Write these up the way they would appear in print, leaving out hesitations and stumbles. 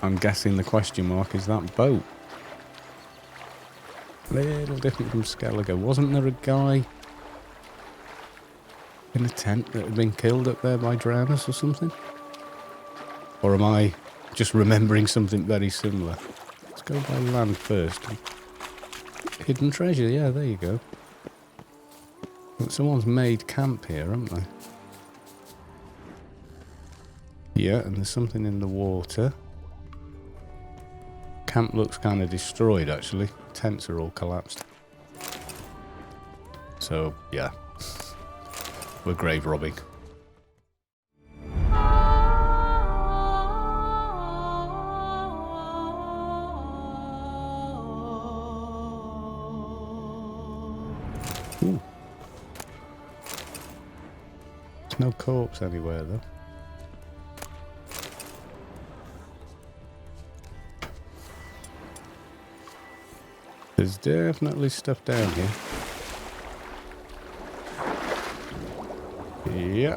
I'm guessing the question mark is that boat. Little different from Skellige. Wasn't there a guy in a tent that had been killed up there by drowners or something? Or am I just remembering something very similar? Let's go by land first. Hidden treasure, yeah, there you go. But someone's made camp here, haven't they? Yeah, and there's something in the water. Camp looks kind of destroyed, actually. Tents are all collapsed. So, yeah. We're grave robbing. Ooh. There's no corpse anywhere, though. There's definitely stuff down here. Yeah.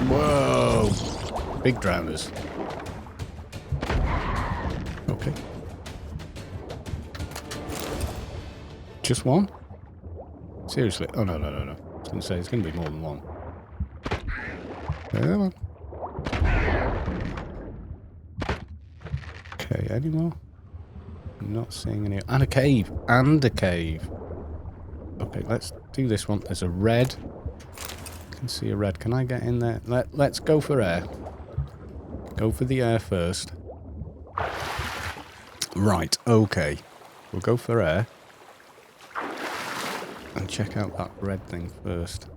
Whoa! Big drowners. Okay. Just one? Seriously? Oh, no. I was going to say, it's going to be more than one. Come on. Okay, any more? I'm not seeing any. And a cave. Okay, let's do this one. There's a red. I can see a red. Can I get in there? Let's go for air. Go for the air first. Right, okay. We'll go for air. And check out that red thing first.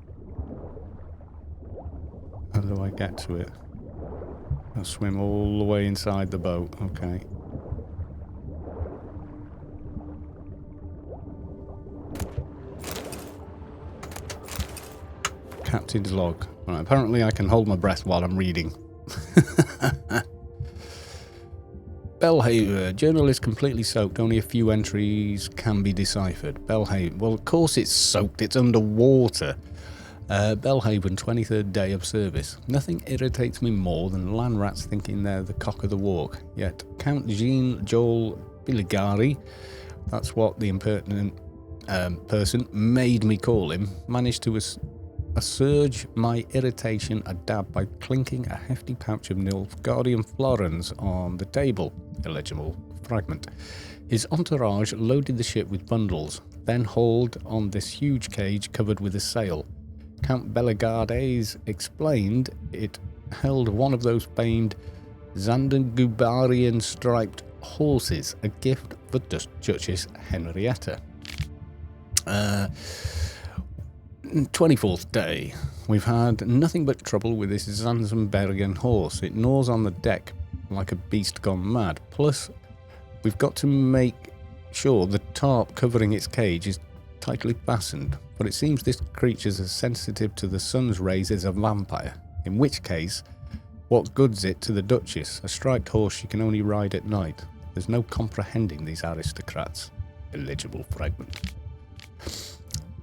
How do I get to it? I'll swim all the way inside the boat. Okay. Captain's log. Right, apparently I can hold my breath while I'm reading. Belhaven. Journal is completely soaked. Only a few entries can be deciphered. Belhaven. Well, of course it's soaked. It's underwater. Belhaven, 23rd day of service. Nothing irritates me more than land rats thinking they're the cock of the walk. Yet Count Jean Joel Biligari, that's what the impertinent person made me call him, managed to assuage my irritation a dab by clinking a hefty pouch of Nilfgaardian florins on the table. Illegible fragment. His entourage loaded the ship with bundles, then hauled on this huge cage covered with a sail. Count Bellegardes explained it held one of those famed Zandengubarian striped horses, a gift for Duchess Henrietta. 24th day. We've had nothing but trouble with this Zanzenbergen horse. It gnaws on the deck like a beast gone mad. Plus, we've got to make sure the tarp covering its cage is tightly fastened. But it seems this creature's as sensitive to the sun's rays as a vampire. In which case, what good's it to the Duchess? A striped horse she can only ride at night. There's no comprehending these aristocrats. Illegible fragment.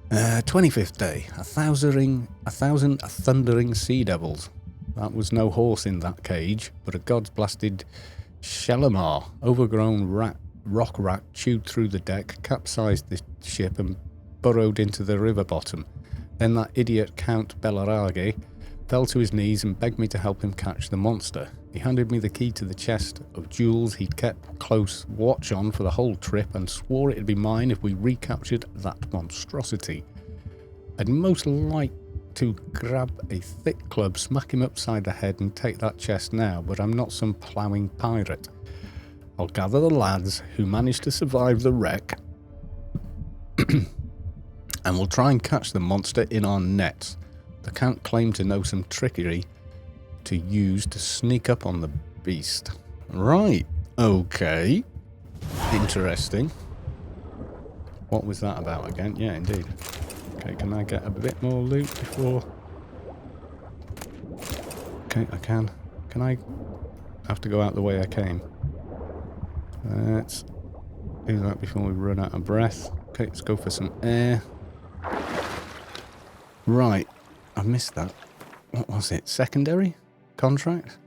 25th day. A thousand thundering sea devils. That was no horse in that cage, but a god's blasted Shalimar. Overgrown rock rat chewed through the deck, capsized the ship and burrowed into the river bottom. Then that idiot Count Bellarage fell to his knees and begged me to help him catch the monster. He handed me the key to the chest of jewels he'd kept close watch on for the whole trip and swore it'd be mine if we recaptured that monstrosity. I'd most like to grab a thick club, smack him upside the head and take that chest now, but I'm not some ploughing pirate. I'll gather the lads who managed to survive the wreck and we'll try and catch the monster in our nets. The Count claimed to know some trickery to use to sneak up on the beast. Right, okay. Interesting. What was that about again? Yeah, indeed. Okay, can I get a bit more loot before... Okay, I can. Can I have to go out the way I came? Let's do that before we run out of breath. Okay, let's go for some air. Right, I missed that. What was it? Secondary contract?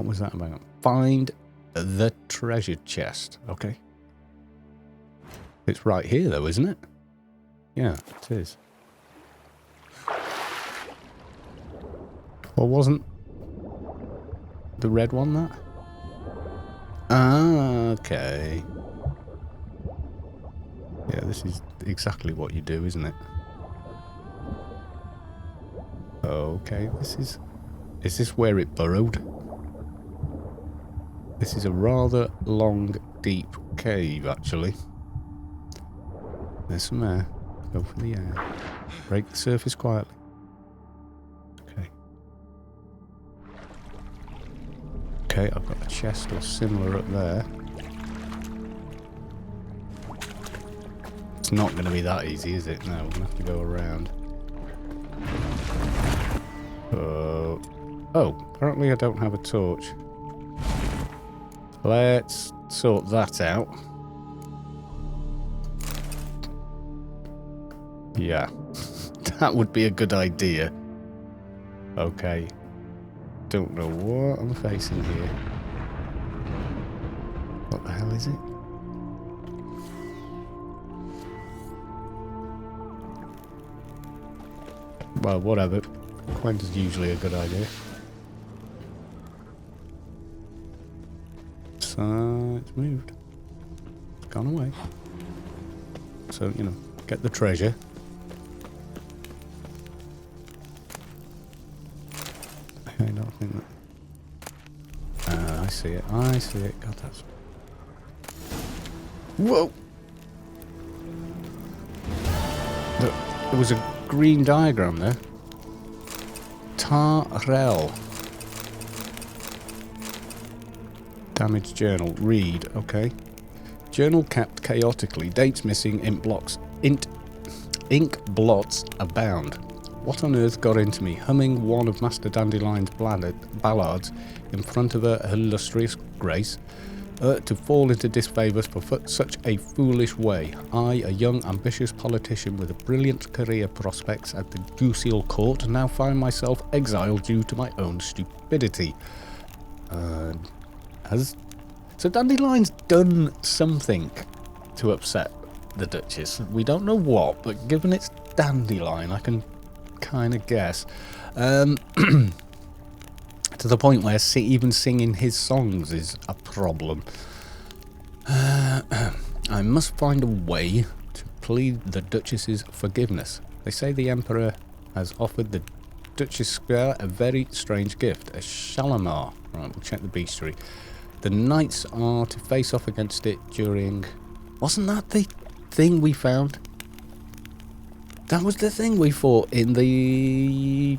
What was that about? Find the treasure chest. Okay. It's right here though, isn't it? Yeah, it is. Well, wasn't the red one that? Ah, okay. Yeah, this is exactly what you do, isn't it? Okay, is this where it burrowed? This is a rather long, deep cave, actually. There's some air. Go for the air. Break the surface quietly. Okay. Okay, I've got a chest or similar up there. It's not going to be that easy, is it? No, we're going to have to go around. Oh, apparently I don't have a torch. Let's sort that out. Yeah, that would be a good idea. Okay. Don't know what I'm facing here. What the hell is it? Well, whatever. Quent is usually a good idea. So, it's moved. It's gone away. So, you know, get the treasure. I don't think that... I see it. I see it. God, that's... Whoa! There was a green diagram there. Tarrell. Damaged journal. Read. Okay. Journal kept chaotically. Dates missing. Ink blots abound. What on earth got into me? Humming one of Master Dandelion's ballads in front of her illustrious grace. To fall into disfavour for such a foolish way. I, a young, ambitious politician with a brilliant career prospects at the Ducal court, now find myself exiled due to my own stupidity. So Dandelion's done something to upset the Duchess. We don't know what, but given it's Dandelion, I can kind of guess. To the point where even singing his songs is a problem. I must find a way to plead the Duchess's forgiveness. They say the Emperor has offered the Duchess Square a very strange gift, a Shalimar. Right, we'll check the bestiary. The knights are to face off against it during... Wasn't that the thing we found? That was the thing we fought in the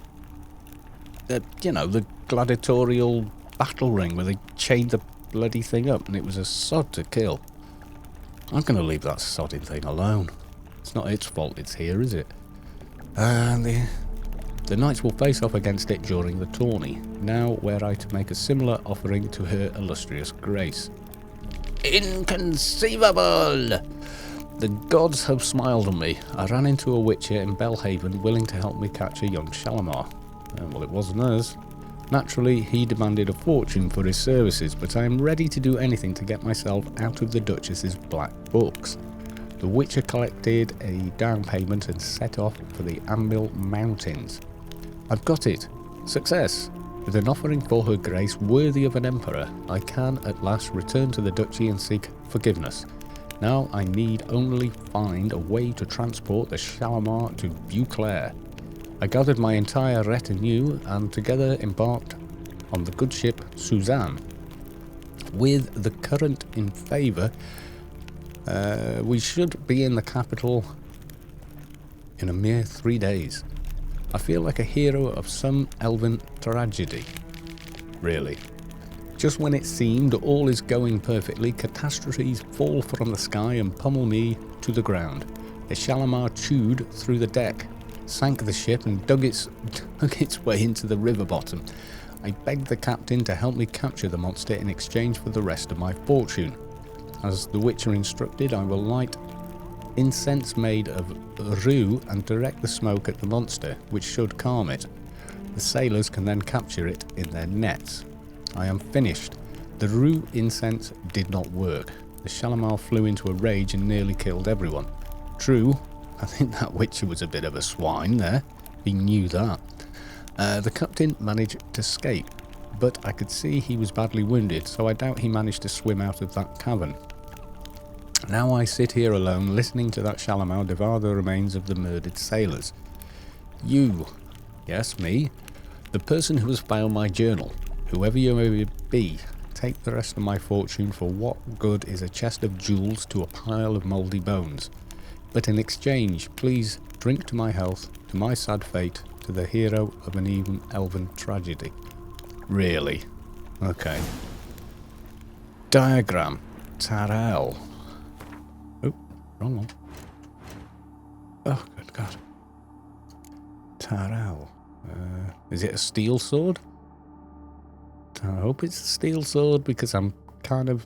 you know, the gladiatorial battle ring where they chained the bloody thing up and it was a sod to kill. I'm going to leave that sodding thing alone. It's not its fault it's here, is it? And the knights will face off against it during the tourney. Now were I to make a similar offering to her illustrious grace. Inconceivable! The gods have smiled on me. I ran into a witcher in Belhaven willing to help me catch a young Shalimar. Well, it wasn't us. Naturally, he demanded a fortune for his services, but I am ready to do anything to get myself out of the Duchess's black books. The Witcher collected a down payment and set off for the Ambil Mountains. I've got it. Success. With an offering for her grace worthy of an emperor, I can at last return to the duchy and seek forgiveness. Now I need only find a way to transport the Shalimar to Beauclair. I gathered my entire retinue and together embarked on the good ship Suzanne. With the current in favour, we should be in the capital in a mere 3 days. I feel like a hero of some elven tragedy. Really. Just when it seemed all is going perfectly, catastrophes fall from the sky and pummel me to the ground. The Shalimar chewed through the deck, sank the ship and dug its way into the river bottom. I begged the captain to help me capture the monster in exchange for the rest of my fortune. As the Witcher instructed, I will light incense made of rue and direct the smoke at the monster, which should calm it. The sailors can then capture it in their nets. I am finished. The rue incense did not work. The Shalimar flew into a rage and nearly killed everyone. True, I think that Witcher was a bit of a swine there. He knew that. The captain managed to escape, but I could see he was badly wounded, so I doubt he managed to swim out of that cavern. Now I sit here alone, listening to that Shalimar devour the remains of the murdered sailors. You, yes, me, the person who has found my journal, whoever you may be, take the rest of my fortune. For what good is a chest of jewels to a pile of mouldy bones? But in exchange, please drink to my health, to my sad fate, to the hero of an even elven tragedy. Really? Okay. Diagram. Tarell. Oh, wrong one. Oh, good God. Tarell. Is it a steel sword? I hope it's a steel sword because I'm kind of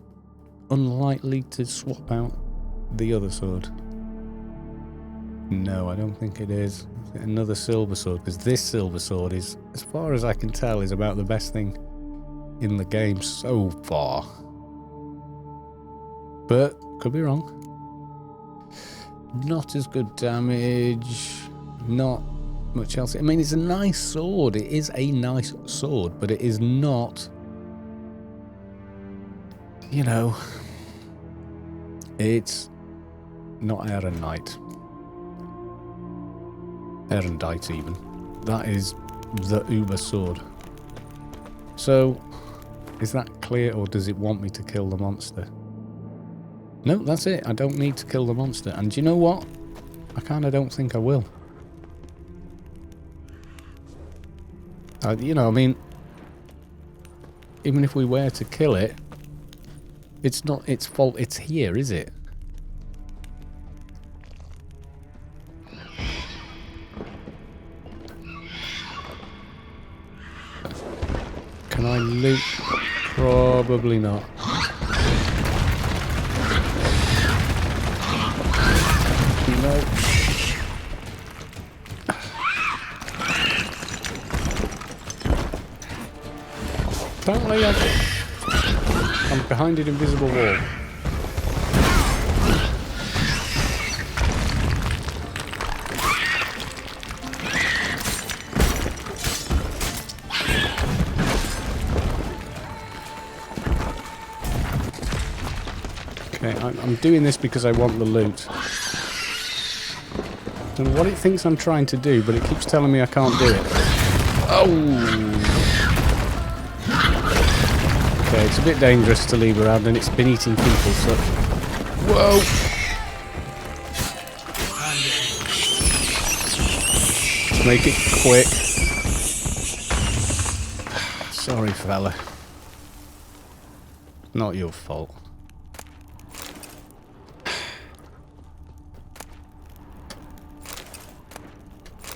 unlikely to swap out the other sword. No, I don't think it is. Is it another silver sword? Because this silver sword is, as far as I can tell, is about the best thing in the game so far. But, could be wrong. Not as good damage. Not much else. I mean, it's a nice sword. It is a nice sword, but it is not, you know, it's not Erendite. Erendite even. That is the Uber sword. So, is that clear, or does it want me to kill the monster? No, that's it. I don't need to kill the monster. And do you know what? I kind of don't think I will. You know, I mean, even if we were to kill it, it's not its fault it's here, is it? Can I loot? Probably not. No. Apparently I'm behind an invisible wall. Okay, I'm doing this because I want the loot. I don't know what it thinks I'm trying to do, but it keeps telling me I can't do it. Oh! Okay, it's a bit dangerous to leave around, and it's been eating people, so... Whoa! Make it quick. Sorry, fella. Not your fault.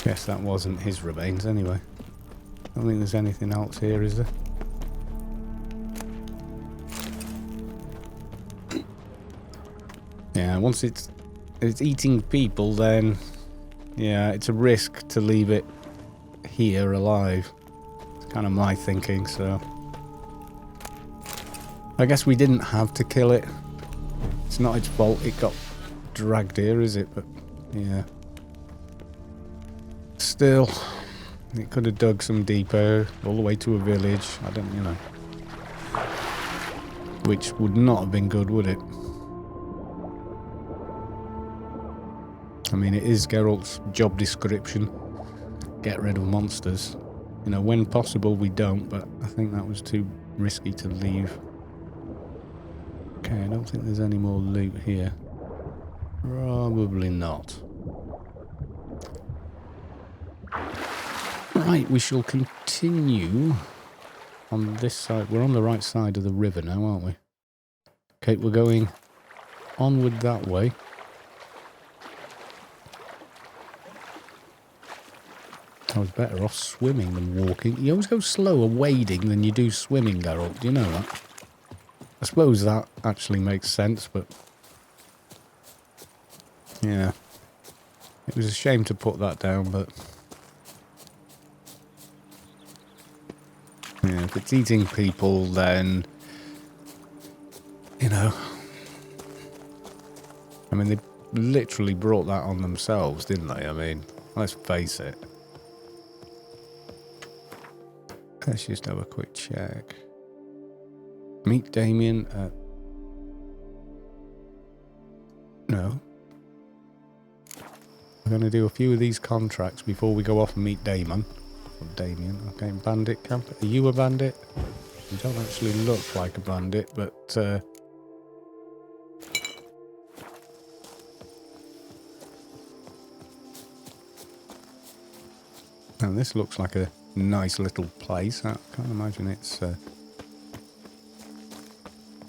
Guess that wasn't his remains anyway. I don't think there's anything else here, is there? Yeah, once it's eating people, then yeah, it's a risk to leave it here alive. It's kind of my thinking, so I guess we didn't have to kill it. It's not its fault it got dragged here, is it? But yeah. Still, it could have dug some deeper, all the way to a village. I don't, you know. Which would not have been good, would it? I mean, it is Geralt's job description. Get rid of monsters. You know, when possible we don't, but I think that was too risky to leave. Okay, I don't think there's any more loot here. Probably not. Right, we shall continue on this side. We're on the right side of the river now, aren't we? Okay, we're going onward that way. I was better off swimming than walking. You always go slower wading than you do swimming, Geralt. Do you know that? I suppose that actually makes sense, but... yeah. It was a shame to put that down, but... Yeah, if it's eating people, then, you know, I mean, they literally brought that on themselves, didn't they? I mean, let's face it. Let's just have a quick check. Meet Damien at... No. We're going to do a few of these contracts before we go off and meet Damon. Or Damien. Okay, bandit camp. Are you a bandit? You don't actually look like a bandit, but... And this looks like a nice little place. I can't imagine it's...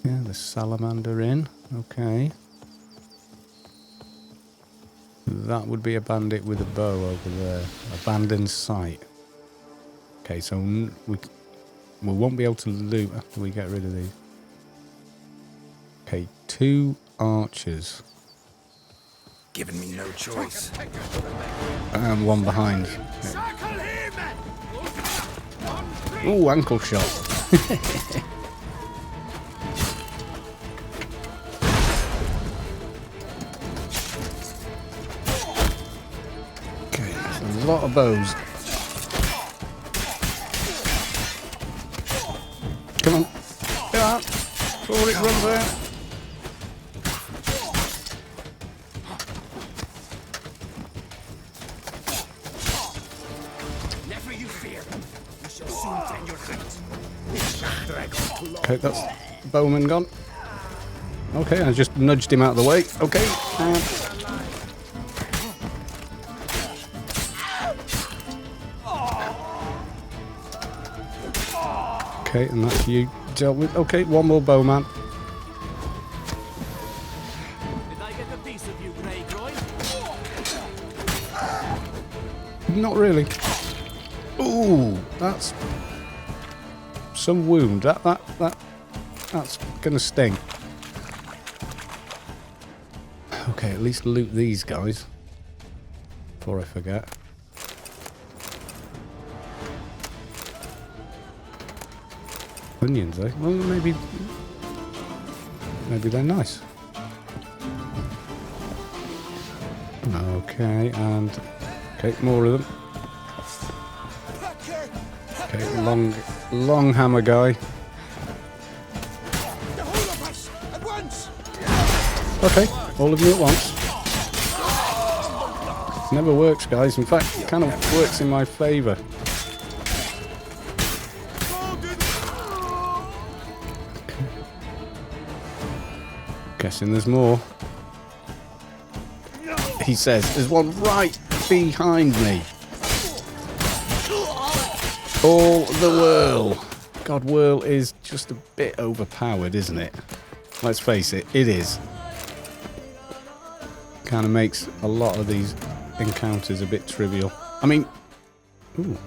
Yeah, the Salamander Inn. Okay. That would be a bandit with a bow over there. Abandoned site. Okay, so we won't be able to loot after we get rid of these. Okay, 2 archers. Giving me no choice. And 1 behind. Ooh, ankle shot. Okay, that's a lot of bows. Come on. Come on. Before it runs out. Never you fear. We shall soon tend your height. Okay, that's Bowman gone. Okay, I just nudged him out of the way. Okay. Okay, and that's you dealt with. Okay, 1 more Bowman. Did I get a piece of you, Grey Groin? Not really. Ooh, that's some wound. That's gonna sting. Okay, at least loot these guys before I forget. Onions, eh? Well, maybe they're nice. Okay, and okay, more of them. Okay, long hammer guy. Okay, all of you at once. It never works, guys. In fact, it kind of works in my favour. Guessing there's more. He says, there's one right behind me. All the whirl. God, whirl is just a bit overpowered, isn't it? Let's face it, it is. Kind of makes a lot of these encounters a bit trivial. I mean, ooh.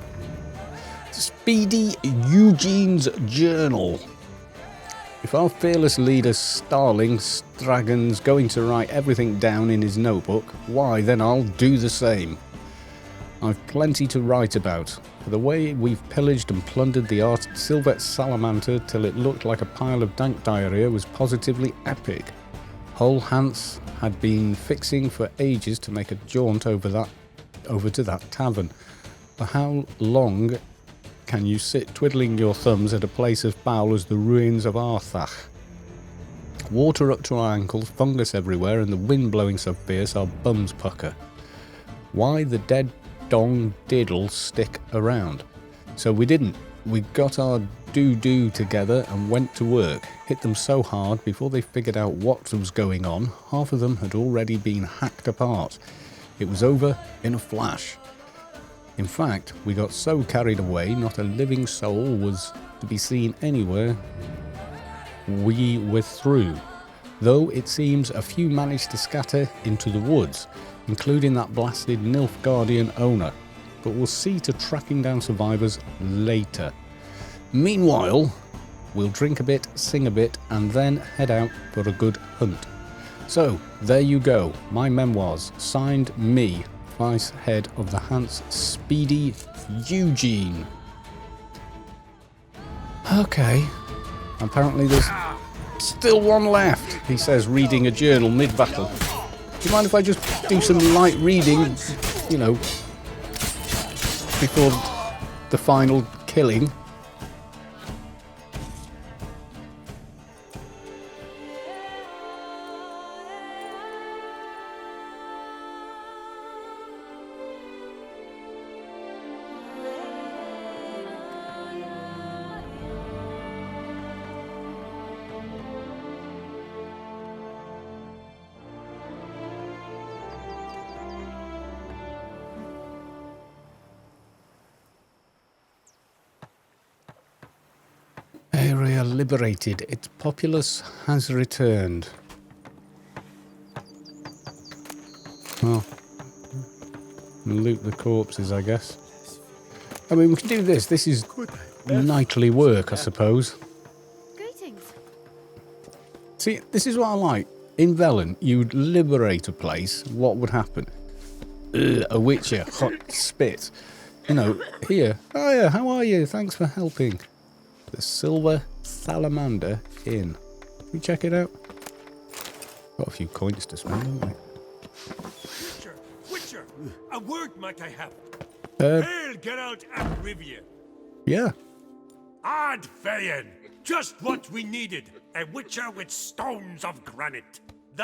Speedy Eugene's journal. If our fearless leader Starling Stragan's going to write everything down in his notebook, why then I'll do the same. I've plenty to write about. For the way we've pillaged and plundered the Silvet Salamander till it looked like a pile of dank diarrhea was positively epic. Whole Hans had been fixing for ages to make a jaunt over to that tavern. For how long can you sit twiddling your thumbs at a place as foul as the ruins of Arthach? Water up to our ankles, fungus everywhere, and the wind blowing so fierce our bums pucker. Why the dead dong diddle stick around? So we didn't. We got our do together and went to work. Hit them so hard before they figured out what was going on, half of them had already been hacked apart. It was over in a flash. In fact, we got so carried away, not a living soul was to be seen anywhere. We were through. Though it seems a few managed to scatter into the woods, including that blasted Nilfgaardian owner. But we'll see to tracking down survivors later. Meanwhile, we'll drink a bit, sing a bit, and then head out for a good hunt. So, there you go, my memoirs, signed me, Vice Head of the Hans Speedy Eugene. Okay. Apparently there's still one left, he says, reading a journal mid-battle. Do you mind if I just do some light reading, you know, before the final killing? Area liberated. Its populace has returned. Well, loot the corpses, I guess. I mean, we can do this. This is nightly work, I suppose. Greetings. See, this is what I like. In Velen, you'd liberate a place. What would happen? A witcher, hot spit. You know, here. Oh yeah, how are you? Thanks for helping. The Silver Salamander Inn. Can we check it out? Got a few coins to spend, haven't we? Witcher! A word might I have? Hail Geralt and Rivia! Yeah. Ad Feyen! Just what we needed! A witcher with stones of granite!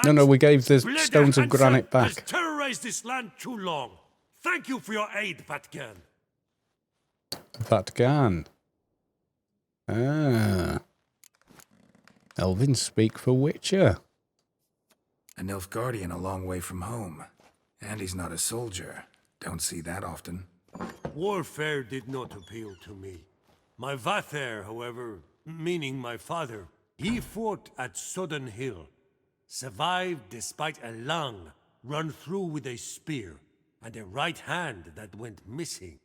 No, we gave the Bleda stones of Hansen granite has back. terrorized this land too long. Thank you for your aid, Vatgan. Vatgan. Ah. Elvins speak for Witcher. An Nilfgaardian a long way from home. And he's not a soldier. Don't see that often. Warfare did not appeal to me. My Vather, however, meaning my father, he fought at Sodden Hill. Survived despite a lung run through with a spear, and a right hand that went missing.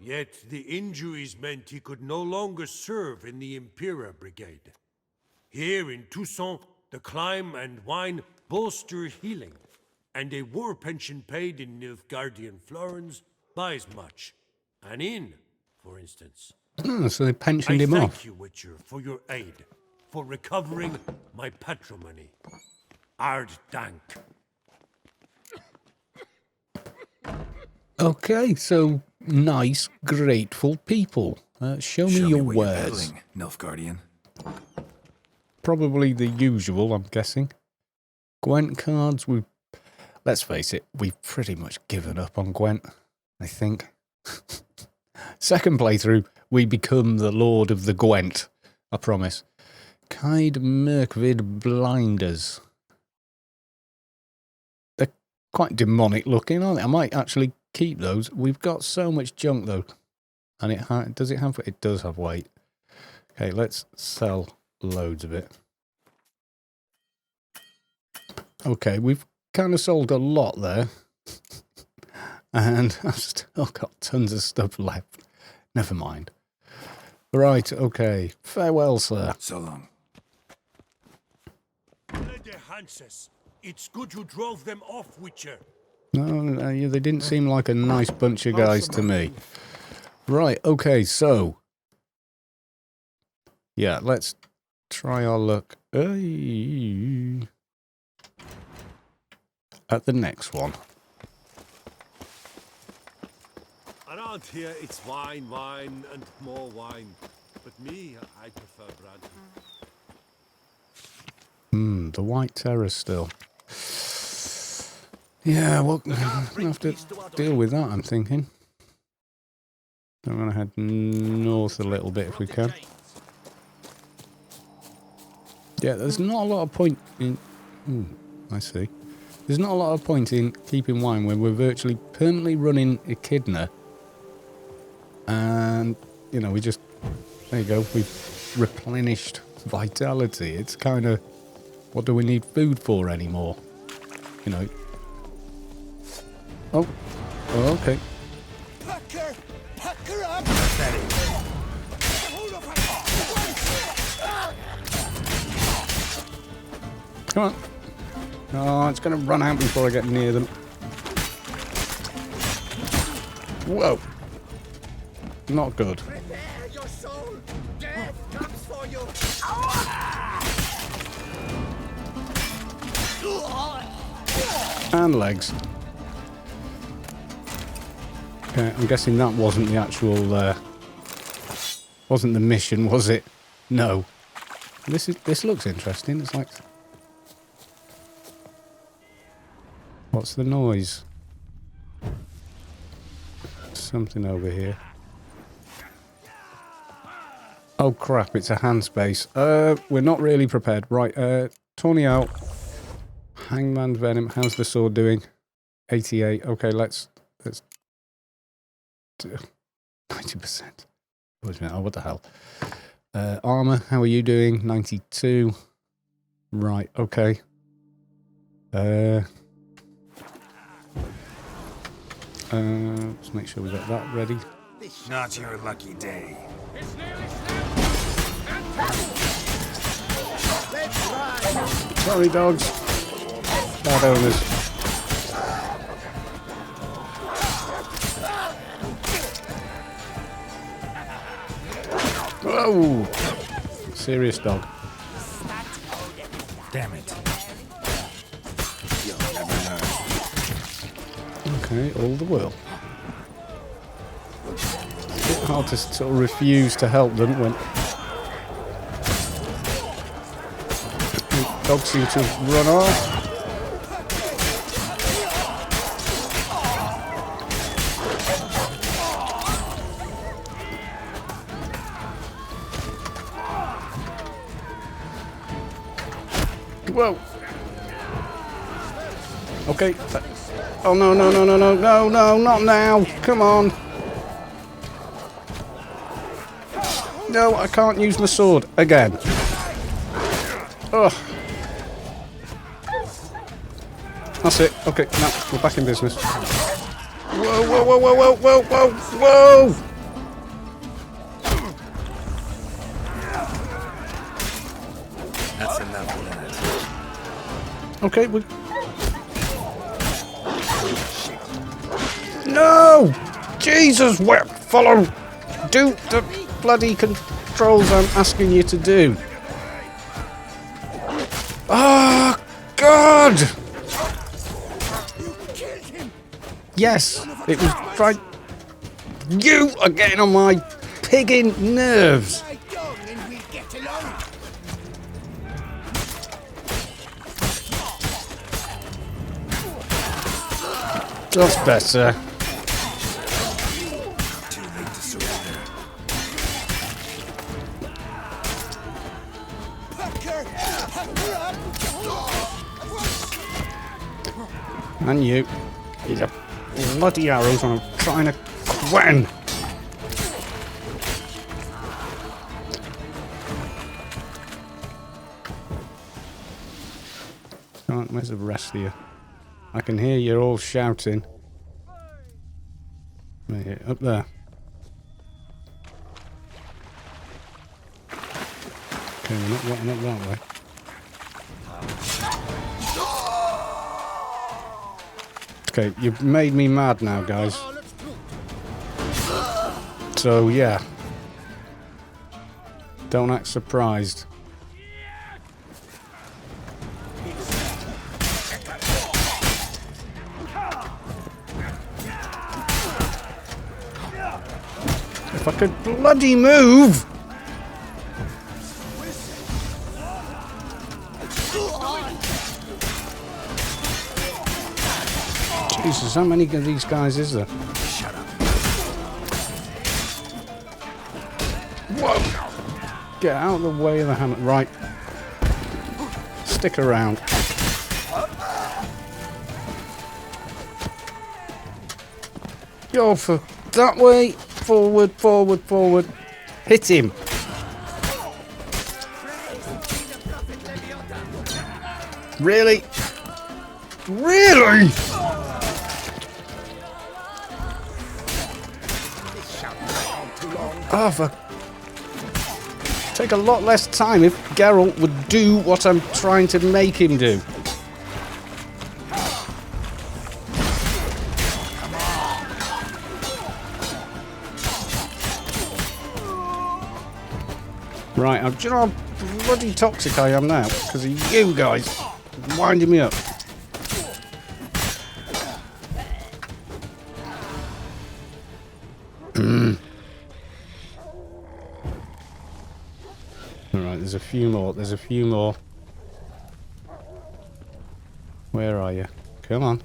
Yet the injuries meant he could no longer serve in the Impera Brigade. Here in Toussaint, the climb and wine bolster healing, and a war pension paid in Nilfgaardian florins buys much. An inn, for instance. Oh, so they pensioned I him thank off. you, Witcher, for your aid, for recovering my patrimony. Ard Dank. Okay, so nice, grateful people. Show me your where you're wares. peddling, Nilfgaardian. Probably the usual, I'm guessing. Gwent cards, let's face it, we've pretty much given up on Gwent, I think. Second playthrough, we become the Lord of the Gwent, I promise. Kaid Merkvid Blinders. They're quite demonic looking, aren't they? I might actually keep those. We've got so much junk though. And it does it have, it does have weight. Okay, let's sell loads of it. Okay, we've kind of sold a lot there. And I've still got tons of stuff left. Never mind. Right, okay. Farewell, sir. So long. Bleda Hanses. It's good you drove them off, Witcher. No, yeah, they didn't seem like a nice bunch of guys to me. Right, okay, so. Yeah, let's try our luck at the next one. Around here, it's wine, wine, and more wine. But me, I prefer brandy. The White Terror still. Yeah, well, we'll have to deal with that, I'm thinking. I'm going to head north a little bit if we can. Yeah, there's not a lot of point in... I see. There's not a lot of point in keeping wine when we're virtually permanently running Echidna. And, you know, we just... There you go. We've replenished vitality. It's kind of... What do we need food for anymore? You know... Oh, okay. Pack her up! Come on. Oh, it's going to run out before I get near them. Whoa. not good. Prepare your soul. Death comes for you. And legs. Okay, I'm guessing that wasn't the actual, wasn't the mission, was it? No. This looks interesting. It's like... What's the noise? Something over here. Oh crap, it's a hand space. We're not really prepared. Right, Tawny out. Hangman Venom, how's the sword doing? 88. Okay, let's do 90%. Oh, what the hell? Armor, how are you doing? 92. Right, okay. Let's make sure we got that ready. Not your lucky day. Sorry, dogs. Bad owners. Whoa! Serious dog. Damn it. You'll never learn. Okay, all the world. It's a bit hard to sort of refuse to help them when the dogs seem to run off. Whoa. Okay. Oh, no, no, no, no, no, no, no, not now. Come on. No, I can't use my sword again. Ugh. That's it. Okay, now we're back in business. Whoa, whoa, whoa, whoa, whoa, whoa, whoa, whoa! That's enough of that. Okay, we... No! Jesus, whip! Follow! Do the bloody controls I'm asking you to do. Oh, God! Yes, it was right. You are getting on my pigging nerves. That's better. Too late to surrender. And you. These are bloody arrows and I'm trying to quen. Right, where's the rest of you? I can hear you all shouting. Right, up there. Okay, we're not that way. Okay, you've made me mad now, guys. So, yeah. Don't act surprised. If I could bloody move! Jesus, how many of these guys is there? Shut up. Whoa! Get out of the way of the hammer. Right. Stick around. Go for that way. Forward, forward, forward. Hit him. Really? Really? Oh, for... Take a lot less time if Geralt would do what I'm trying to make him do. Right, do you know how bloody toxic I am now? Because of you guys winding me up. Alright, there's a few more. There's a few more. Where are you? Come on.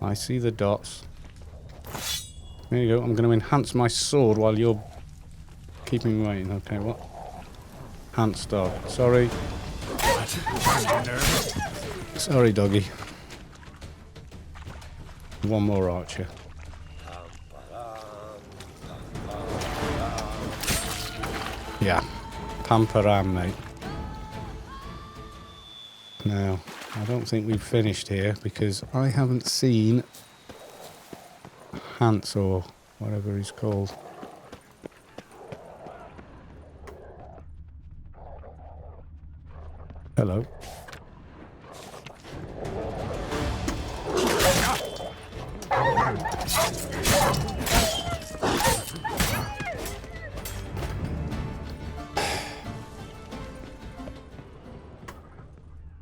I see the dots. There you go. I'm going to enhance my sword while you're keeping me waiting. Okay, what? Hand star. Sorry. Sorry, doggy. One more archer. Yeah. Pamparam, mate. Now, I don't think we've finished here because I haven't seen Hans or whatever he's called. Hello.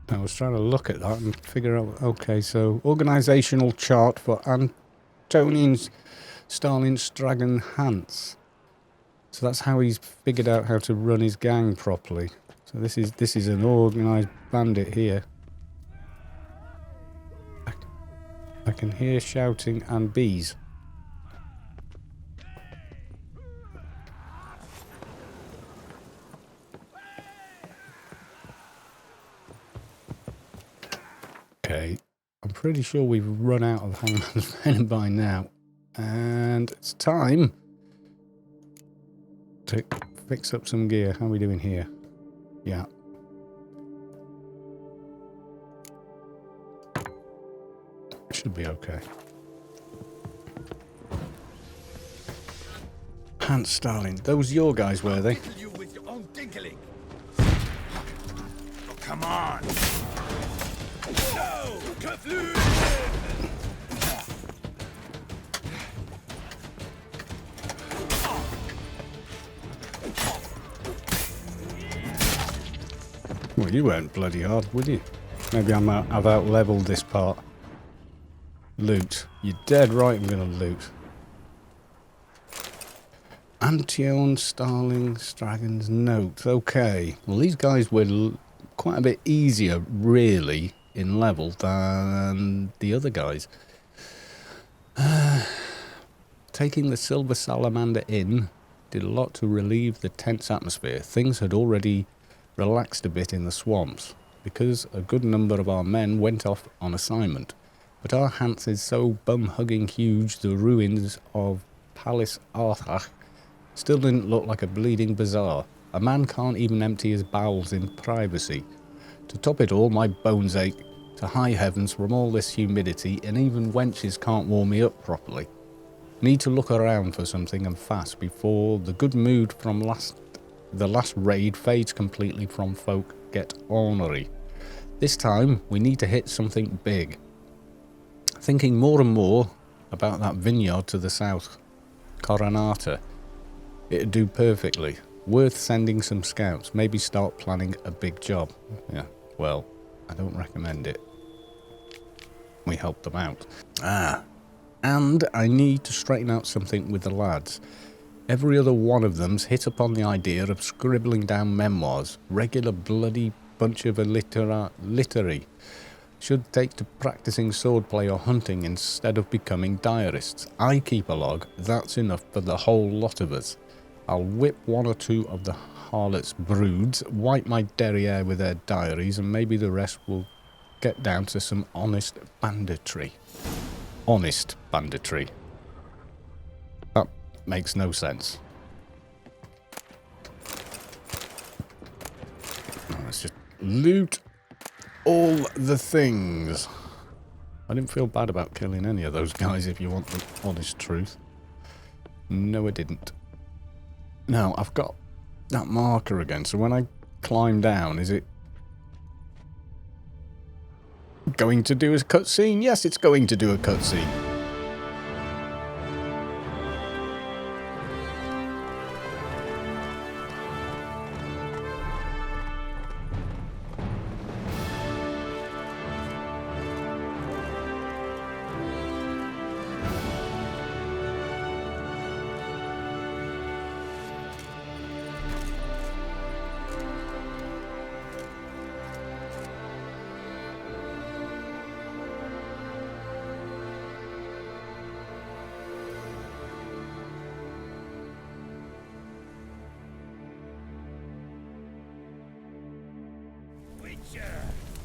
I was trying to look at that and figure out, okay, so organisational chart for Antonin Stalin Stragan Hans. So that's how he's figured out how to run his gang properly. So this is an organised bandit here. I can hear shouting and bees. Okay, I'm pretty sure we've run out of Hangman's Venom by now. And it's time to fix up some gear. How are we doing here? Yeah. Should be okay. Hans Stalin. Those your guys, were they? You with your own tinkling. Come on! No! Kaflu! Well, you weren't bloody hard, would you? Maybe I've out-leveled this part. Loot. You're dead right, I'm going to loot. Antion Starling Stragan's note. Okay. Well, these guys were quite a bit easier, really, in level than the other guys. Taking the Silver Salamander in did a lot to relieve the tense atmosphere. Things had already relaxed a bit in the swamps because a good number of our men went off on assignment. But our Hans is so bum-hugging huge the ruins of Palace Arthach still didn't look like a bleeding bazaar. A man can't even empty his bowels in privacy. To top it all, my bones ache to high heavens from all this humidity, and even wenches can't warm me up properly. Need to look around for something and fast before the good mood from the last raid fades completely from folk get ornery. This time, we need to hit something big. Thinking more and more about that vineyard to the south, Coronata. It'd do perfectly. Worth sending some scouts. Maybe start planning a big job. Yeah, well, I don't recommend it. We helped them out. And I need to straighten out something with the lads. Every other one of them's hit upon the idea of scribbling down memoirs. Regular bloody bunch of literary. Should take to practicing swordplay or hunting instead of becoming diarists. I keep a log. That's enough for the whole lot of us. I'll whip one or two of the harlots' broods, wipe my derriere with their diaries, and maybe the rest will get down to some honest banditry. Honest banditry. That makes no sense. Now let's just loot all the things. I didn't feel bad about killing any of those guys, if you want the honest truth. No, I didn't. Now, I've got that marker again, so when I climb down, is it going to do a cutscene? Yes, it's going to do a cutscene.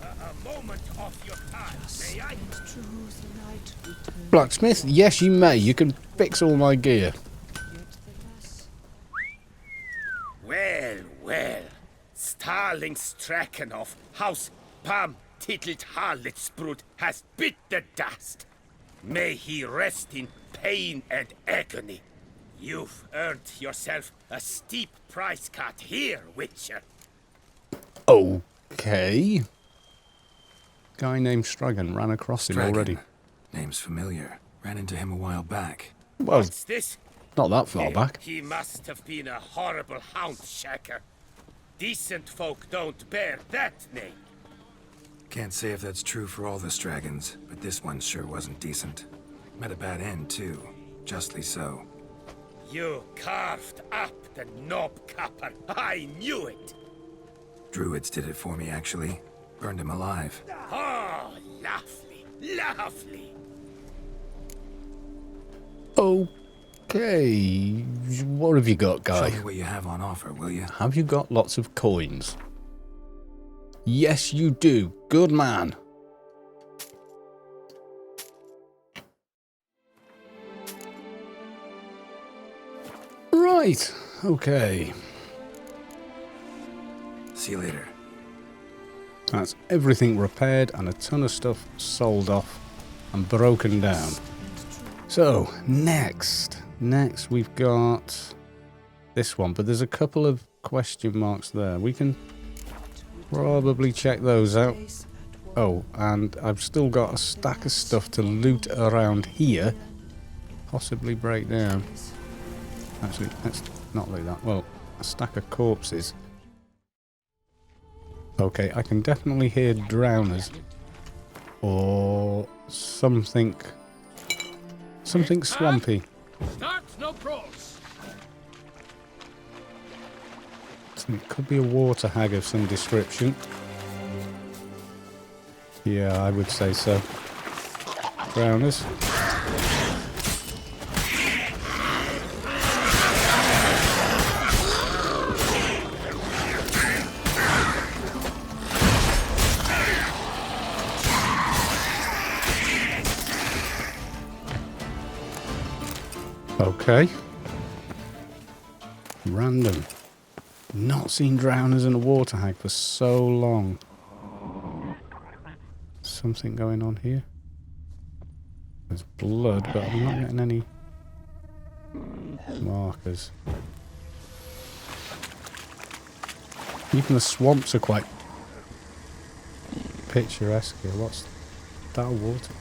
A moment of your time, may I? Blacksmith, yes you may. You can fix all my gear. Well, well. Starling Strakenhoff, House Pam Titelt Harlitsbrut has bit the dust. May he rest in pain and agony. You've earned yourself a steep price cut here, Witcher. Okay. Guy named Stragan ran across him already. Name's familiar. Ran into him a while back. Well, What's this? not that far back. He must have been a horrible hound shaker. Decent folk don't bear that name. Can't say if that's true for all the Stragons, but this one sure wasn't decent. Met a bad end, too. Justly so. You carved up the knobcapper. I knew it. Druids did it for me, actually. Burned him alive. Oh, lovely, lovely. Okay. What have you got, guy? Show me what you have on offer, will you? Have you got lots of coins? Yes, you do. Good man. Right. Okay. See you later. That's everything repaired and a ton of stuff sold off and broken down. So, next we've got this one, but there's a couple of question marks there. We can probably check those out. Oh, and I've still got a stack of stuff to loot around here. Possibly break down. Actually, let's not loot that. Well, a stack of corpses. Okay, I can definitely hear drowners. Or something swampy. Start no pros. So it could be a water hag of some description. Yeah, I would say so. Drowners. Okay. Random. Not seen drowners and a water hag for so long. Something going on here. There's blood, but I'm not getting any markers. Even the swamps are quite picturesque here. What's that? Water?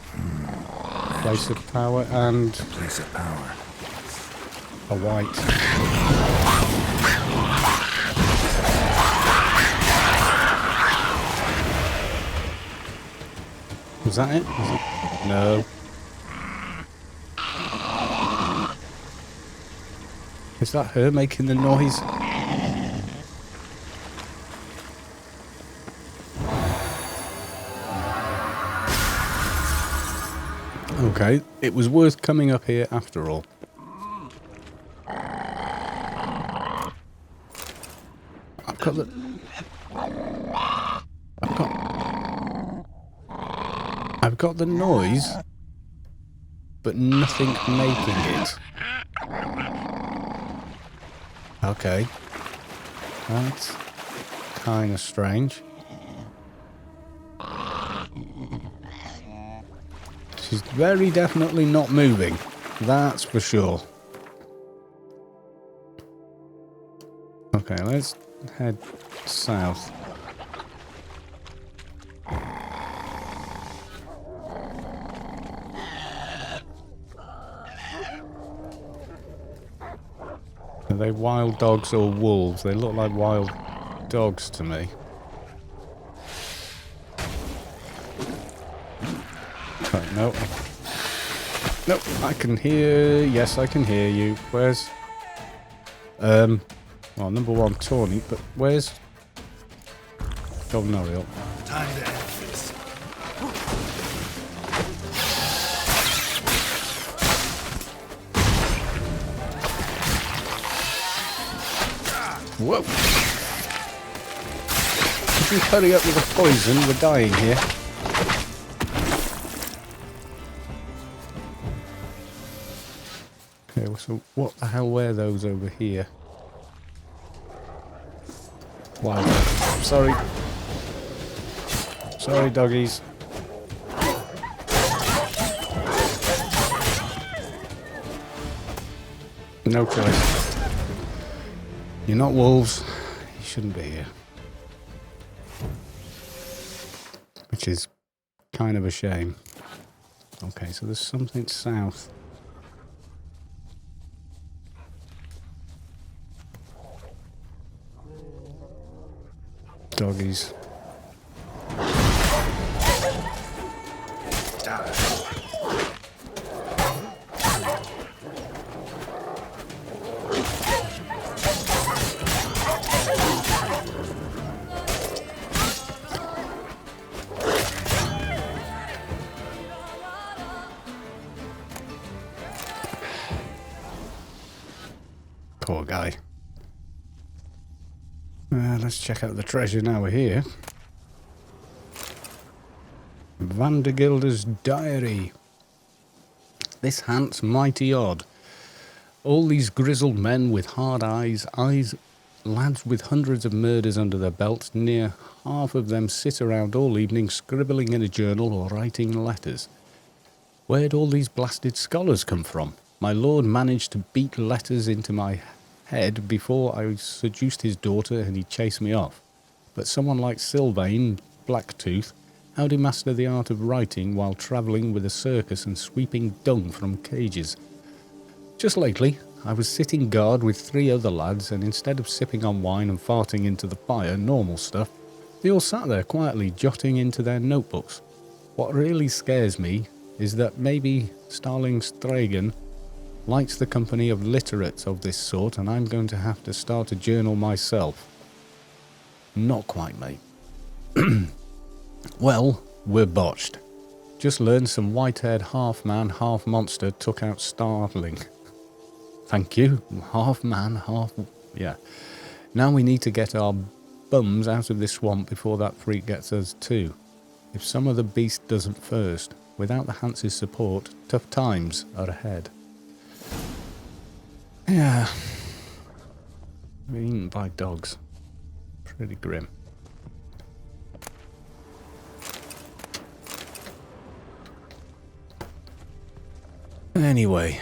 Place of power and Place of power. a white. Was that it? Was it? No. Is that her making the noise? Okay, it was worth coming up here after all. I've got the noise, but nothing making it. Okay. That's kind of strange. She's very definitely not moving. That's for sure. Okay, let's head south. Are they wild dogs or wolves? They look like wild dogs to me. Oh, no. No, I can hear... Yes, I can hear you. Where's... Well, number one, Tawny, but where's... Governorial? Time to end this. Whoa! Could you hurry up with the poison? We're dying here. Okay, so what the hell were those over here? Wow. Sorry. Sorry, doggies. No choice. You're not wolves. You shouldn't be here. Which is kind of a shame. Okay, so there's something south. Doggies. Poor guy. Let's check out the treasure now we're here. Vandergilder's diary. This hant's mighty odd. All these grizzled men with hard eyes, lads with hundreds of murders under their belts, near half of them sit around all evening scribbling in a journal or writing letters. Where'd all these blasted scholars come from? My lord managed to beat letters into my head before I seduced his daughter and he chased me off. But someone like Sylvain Blacktooth, how'd he master the art of writing while travelling with a circus and sweeping dung from cages? Just lately, I was sitting guard with 3 other lads, and instead of sipping on wine and farting into the fire, normal stuff, they all sat there quietly jotting into their notebooks. What really scares me is that maybe Starling Stragan likes the company of literates of this sort, and I'm going to have to start a journal myself. Not quite, mate. Well, we're botched. Just learned some white-haired half-man, half-monster took out Starling. Thank you. Half-man, half... Yeah. Now we need to get our bums out of this swamp before that freak gets us too. If some of the beast doesn't first, without the Hanses' support, tough times are ahead. Yeah. Being eaten by dogs. Pretty grim. Anyway.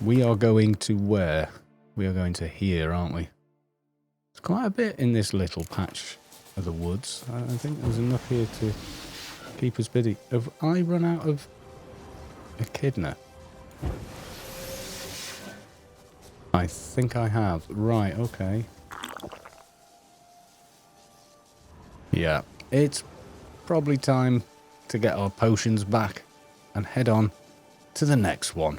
We are going to where? We are going to here, aren't we? There's quite a bit in this little patch of the woods. I think there's enough here to keep us busy. Have I run out of echidna? I think I have. Right, okay. Yeah, it's probably time to get our potions back and head on to the next one.